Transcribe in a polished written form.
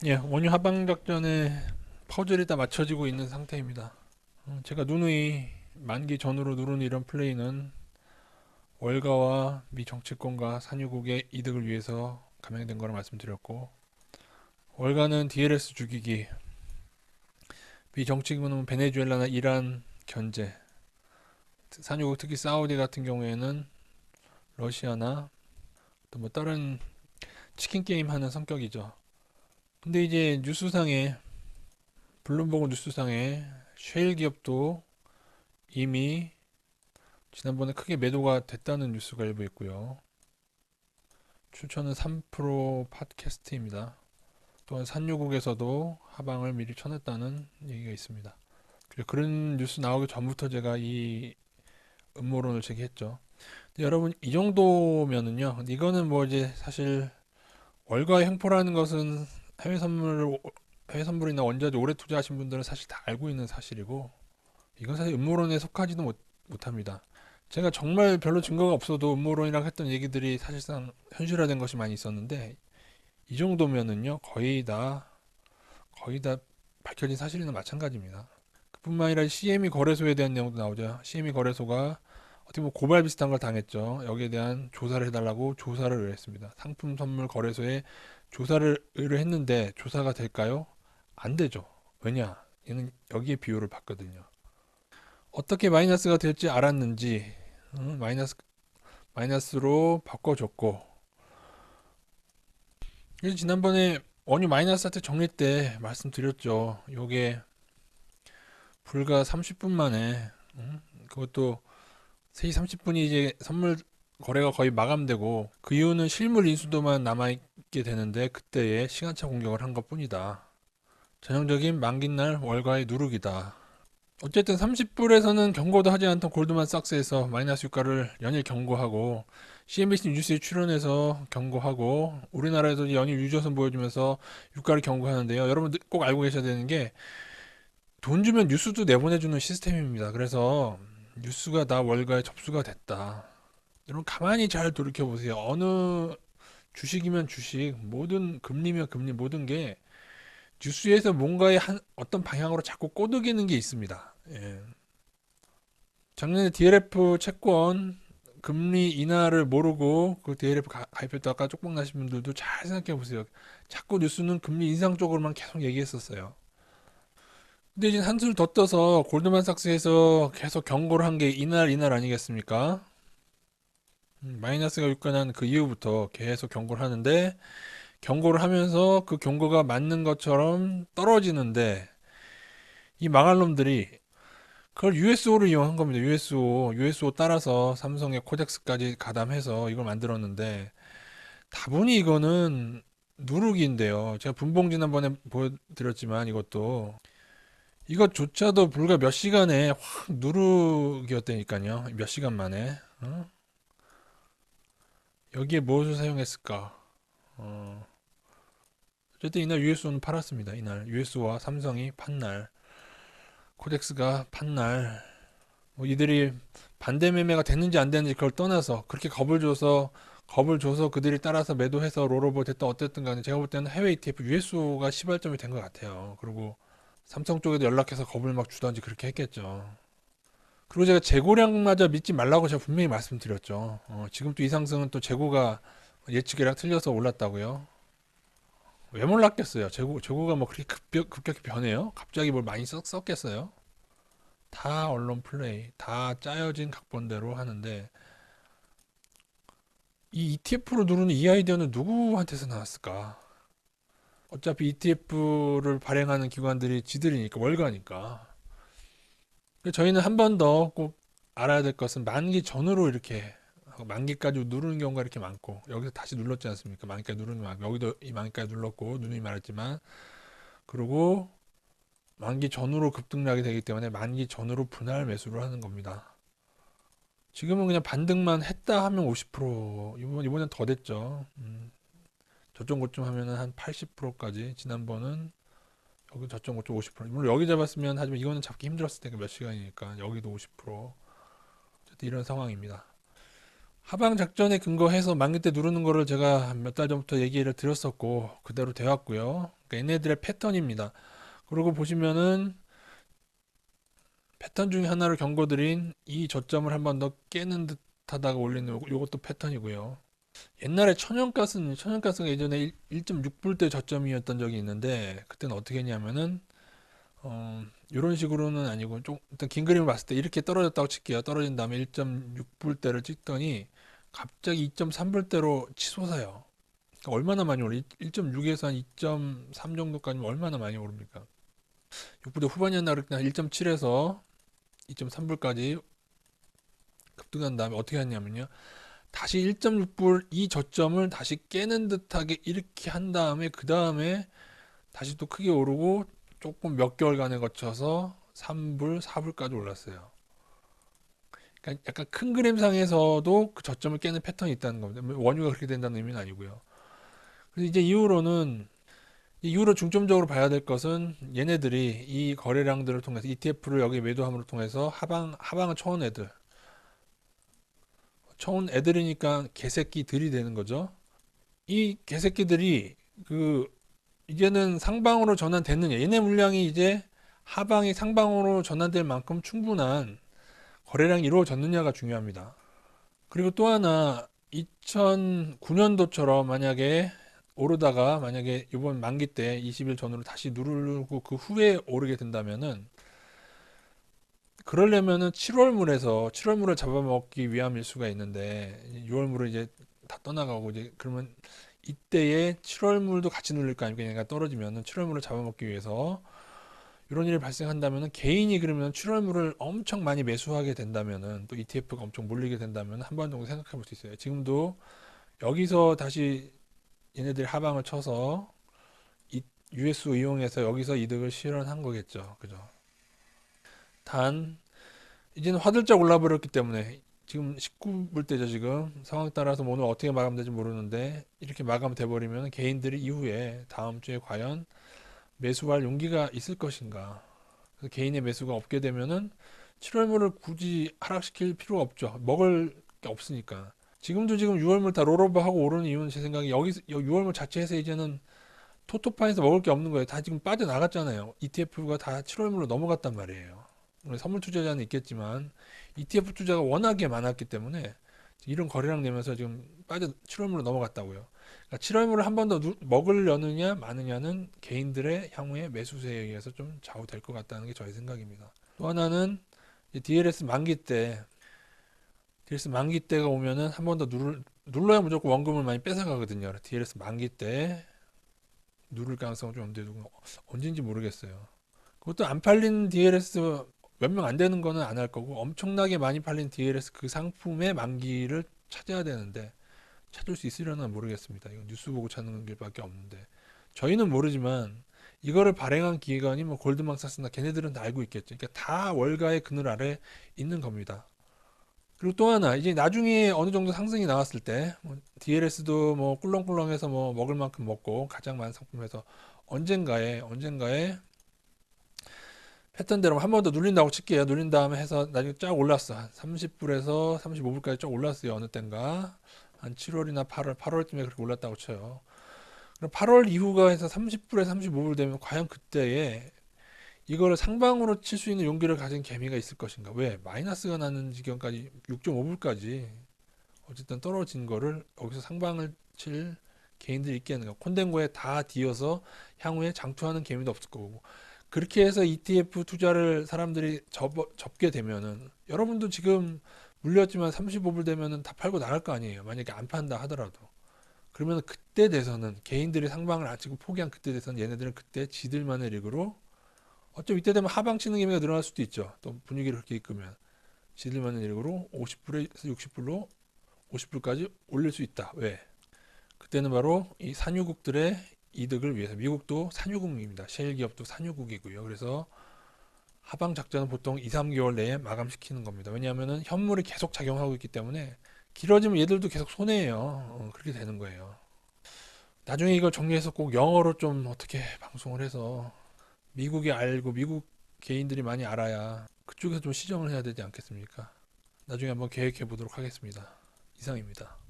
예, 원유 하방 작전에 퍼즐이 다 맞춰지고 있는 상태입니다. 제가 누누이 만기 전후로 누르는 이런 플레이는 월가와 미 정치권과 산유국의 이득을 위해서 감행된 거라 말씀드렸고, 월가는 DLS 죽이기, 미 정치권은 베네수엘라나 이란 견제, 산유국 특히 사우디 같은 경우에는 러시아나 또 뭐 다른 치킨 게임 하는 성격이죠. 근데 이제 뉴스상에 블룸버그 뉴스상에 쉐일 기업도 이미 지난번에 크게 매도가 됐다는 뉴스가 일부 있고요. 출처는 3프로 팟캐스트입니다. 또한 산유국에서도 하방을 미리 쳐냈다는 얘기가 있습니다. 그런 뉴스 나오기 전부터 제가 이 음모론을 제기했죠. 근데 여러분 이 정도면은요. 이거는 뭐 이제 사실 월가 횡포라는 것은 해외 선물 해외 선물이나 원자재 오래 투자하신 분들은 사실 다 알고 있는 사실이고 이건 사실 음모론에 속하지도 못합니다. 제가 정말 별로 증거가 없어도 음모론이라고 했던 얘기들이 사실상 현실화된 것이 많이 있었는데 이 정도면은요 거의 다 밝혀진 사실이나 마찬가지입니다. 그뿐만 아니라 CME 거래소에 대한 내용도 나오죠. CME 거래소가 어떻게 보면 고발 비슷한 걸 당했죠. 여기에 대한 조사를 해달라고 조사를 의뢰했습니다. 상품 선물 거래소에 조사를 의뢰했는데 조사가 될까요? 안 되죠. 왜냐? 얘는 여기에 비율을 받거든요. 어떻게 마이너스가 될지 알았는지 마이너스로 바꿔줬고 그래서 지난번에 원유 마이너스 사태 정리 때 말씀드렸죠. 요게 불과 30분 만에 그것도 3시 30분이 이제 선물 거래가 거의 마감되고 그 이유는 실물 인수도만 남아있게 되는데 그때의 시간차 공격을 한 것뿐이다. 전형적인 만기날 월가의 누룩이다. 어쨌든 30불에서는 경고도 하지 않던 골드만삭스에서 마이너스 유가를 연일 경고하고 CNBC 뉴스에 출연해서 경고하고 우리나라에서 연일 유조선 보여주면서 유가를 경고하는데요. 여러분 꼭 알고 계셔야 되는 게 돈 주면 뉴스도 내보내주는 시스템입니다. 그래서 뉴스가 다 월가에 접수가 됐다. 여러분 가만히 잘 돌이켜 보세요. 어느 주식이면 주식, 모든 금리면 금리 모든 게 뉴스에서 뭔가의 어떤 방향으로 자꾸 꼬드기는 게 있습니다. 예. 작년에 DLF 채권 금리 인하를 모르고 그 DLF 가입했다가 쪽박 나신 분들도 잘 생각해 보세요. 자꾸 뉴스는 금리 인상 쪽으로만 계속 얘기했었어요. 근데 이제 한술 더 떠서 골드만삭스에서 계속 경고를 한 게 이날 아니겠습니까? 마이너스가 육관한 그 이후부터 계속 경고를 하는데 경고를 하면서 그 경고가 맞는 것처럼 떨어지는데 이 망할 놈들이 그걸 USO를 이용한 겁니다. USO 따라서 삼성의 코덱스까지 가담해서 이걸 만들었는데 다분히 이거는 누룩인데요. 제가 분봉 지난번에 보여드렸지만 이것조차도 불과 몇 시간에 확 누룩이었다니까요. 몇 시간 만에. 여기에 무엇을 사용했을까? 어, 어쨌든 이날 USO는 팔았습니다. 이날 USO와 삼성이 판 날, 코덱스가 판 날, 뭐 이들이 반대 매매가 됐는지 안 됐는지 그걸 떠나서 그렇게 겁을 줘서 그들이 따라서 매도해서 롤오버 됐든 어쨌든 간에 제가 볼 때는 해외 ETF USO가 시발점이 된 것 같아요. 그리고 삼성 쪽에도 연락해서 겁을 막 주던지 그렇게 했겠죠. 그리고 제가 재고량마저 믿지 말라고 제가 분명히 말씀드렸죠. 지금 또 이 상승은 또 재고가 예측이랑 틀려서 올랐다고요. 왜 몰랐겠어요? 재고가 뭐 그렇게 급격히 변해요? 갑자기 뭘 많이 썼겠어요? 다 언론 플레이, 다 짜여진 각본대로 하는데 이 ETF로 누르는 이 아이디어는 누구한테서 나왔을까? 어차피 ETF를 발행하는 기관들이 지들이니까 월가니까. 저희는 한 번 더 꼭 알아야 될 것은 만기 전후로 이렇게 만기까지 누르는 경우가 이렇게 많고 여기서 다시 눌렀지 않습니까? 만기까지 누르는 거 많고 여기도 이 만기까지 눌렀고 누누이 말했지만 그리고 만기 전후로 급등락이 되기 때문에 만기 전후로 분할 매수를 하는 겁니다. 지금은 그냥 반등만 했다 하면 50% 이번엔 더 됐죠. 저점 고점 하면은 한 80%까지 지난번은 여기 저점 고점 50% 물론 여기 잡았으면 하지만 이거는 잡기 힘들었을 테니까 몇 시간이니까 여기도 50% 어쨌든 이런 상황입니다. 하방 작전에 근거해서 만기 때 누르는 거를 제가 몇 달 전부터 얘기를 드렸었고 그대로 되었고요. 그러니까 얘네들의 패턴입니다. 그리고 보시면은 패턴 중에 하나를 경고드린 이 저점을 한번 더 깨는 듯 하다가 올리는 요것도 패턴이고요. 옛날에 천연가스가 예전에 1.6불 때 저점이었던 적이 있는데 그때는 어떻게 했냐면은 이런 식으로는 아니고 좀 일단 긴 그림을 봤을 때 이렇게 떨어졌다고 칠게요. 떨어진 다음에 1.6불 때를 찍더니 갑자기 2.3불 때로 치솟아요. 그러니까 얼마나 많이 오르? 1.6에서 한 2.3 정도까지면 얼마나 많이 오릅니까? 6불대 후반이었나 그랬나 1.7에서 2.3불까지 급등한 다음에 어떻게 했냐면요. 다시 1.6불 이 저점을 다시 깨는 듯하게 이렇게 한 다음에 그 다음에 다시 또 크게 오르고 조금 몇 개월간에 거쳐서 3불, 4불까지 올랐어요. 그러니까 약간 큰 그림상에서도 그 저점을 깨는 패턴이 있다는 겁니다. 뭐 원유가 그렇게 된다는 의미는 아니고요. 그래서 이제 이후로 중점적으로 봐야 될 것은 얘네들이 이 거래량들을 통해서 ETF를 여기 매도함으로 통해서 하방을 쳐온 애들이니까 개새끼들이 되는 거죠. 이 개새끼들이 그 이제는 상방으로 전환됐느냐. 얘네 물량이 이제 하방이 상방으로 전환될 만큼 충분한 거래량이 이루어졌느냐가 중요합니다. 그리고 또 하나 2009년도처럼 만약에 오르다가 만약에 이번 만기 때 20일 전후로 다시 누르고 그 후에 오르게 된다면은 그러려면은 7월물을 잡아먹기 위함일 수가 있는데 6월물을 이제 다 떠나가고 이제 그러면 이때에 7월물도 같이 눌릴 거 아닙니까? 얘가 떨어지면은 7월물을 잡아먹기 위해서 이런 일이 발생한다면은 개인이 그러면 7월물을 엄청 많이 매수하게 된다면은 또 ETF가 엄청 몰리게 된다면 한 번 정도 생각해 볼 수 있어요. 지금도 여기서 다시 얘네들이 하방을 쳐서 이 USO 이용해서 여기서 이득을 실현한 거겠죠. 그죠? 단 이제는 화들짝 올라버렸기 때문에 지금 19불 때죠. 지금 상황 따라서 뭐 오늘 어떻게 마감될지 모르는데 이렇게 마감돼 버리면 개인들이 이후에 다음 주에 과연 매수할 용기가 있을 것인가. 그래서 개인의 매수가 없게 되면은 7월물을 굳이 하락시킬 필요가 없죠. 먹을 게 없으니까. 지금도 지금 6월물 다 롤오버하고 오르는 이유는 제 생각에 여기 6월물 자체에서 이제는 토토판에서 먹을 게 없는 거예요. 다 지금 빠져나갔잖아요. ETF가 다 7월물로 넘어갔단 말이에요. 물론 선물 투자자는 있겠지만 ETF 투자가 워낙에 많았기 때문에 이런 거래량 내면서 지금 7월물로 넘어갔다고요. 그러니까 7월물을 한 번 더 먹으려느냐 마느냐는 개인들의 향후의 매수세에 의해서 좀 좌우될 것 같다는 게 저의 생각입니다. 또 하나는 DLS 만기 때 DLS 만기 때가 오면은 한 번 더 눌러야 무조건 원금을 많이 뺏어가거든요. DLS 만기 때 누를 가능성은 좀 없는데 언제인지 모르겠어요. 그것도 안 팔린 DLS 몇 명 안 되는 거는 안 할 거고 엄청나게 많이 팔린 DLS 그 상품의 만기를 찾아야 되는데 찾을 수 있으려나 모르겠습니다. 이건 뉴스 보고 찾는 길밖에 없는데 저희는 모르지만 이거를 발행한 기관이 뭐 골드만삭스나 걔네들은 다 알고 있겠죠. 그러니까 다 월가의 그늘 아래 있는 겁니다. 그리고 또 하나 이제 나중에 어느 정도 상승이 나왔을 때뭐 DLS도 뭐 꿀렁꿀렁해서 뭐 먹을 만큼 먹고 가장 많은 상품에서 언젠가에 패턴대로 한 번 더 눌린다고 칠게요. 눌린 다음에 해서 나중에 쫙 올랐어. 한 30불에서 35불까지 쫙 올랐어요. 어느 땐가. 한 7월이나 8월쯤에 그렇게 올랐다고 쳐요. 그럼 8월 이후가 해서 30불에서 35불 되면 과연 그때에 이거를 상방으로 칠 수 있는 용기를 가진 개미가 있을 것인가? 왜? 마이너스가 나는 지경까지 6.5불까지 어쨌든 떨어진 거를 여기서 상방을 칠 개인들이 있겠는가? 콘덴고에 다 뒤어서 향후에 장투하는 개미도 없을 거고. 그렇게 해서 ETF 투자를 사람들이 접게 되면은 여러분도 지금 물렸지만 35불 되면은 다 팔고 나갈 거 아니에요. 만약에 안 판다 하더라도. 그러면 그때 돼서는 개인들이 상방을 안 치고 포기한 그때 돼서는 얘네들은 그때 지들만의 리그로 어쩜 이때 되면 하방 치는 개미가 늘어날 수도 있죠. 또 분위기를 그렇게 이끌면 지들만의 리그로 50불에서 60불로 50불까지 올릴 수 있다. 왜? 그때는 바로 이 산유국들의 이득을 위해서 미국도 산유국입니다. 셰일 기업도 산유국이고요. 그래서 하방 작전은 보통 2, 3개월 내에 마감시키는 겁니다. 왜냐하면 현물이 계속 작용하고 있기 때문에 길어지면 얘들도 계속 손해예요. 그렇게 되는 거예요. 나중에 이걸 정리해서 꼭 영어로 좀 어떻게 방송을 해서 미국이 알고 미국 개인들이 많이 알아야 그쪽에서 좀 시정을 해야 되지 않겠습니까? 나중에 한번 계획해 보도록 하겠습니다. 이상입니다.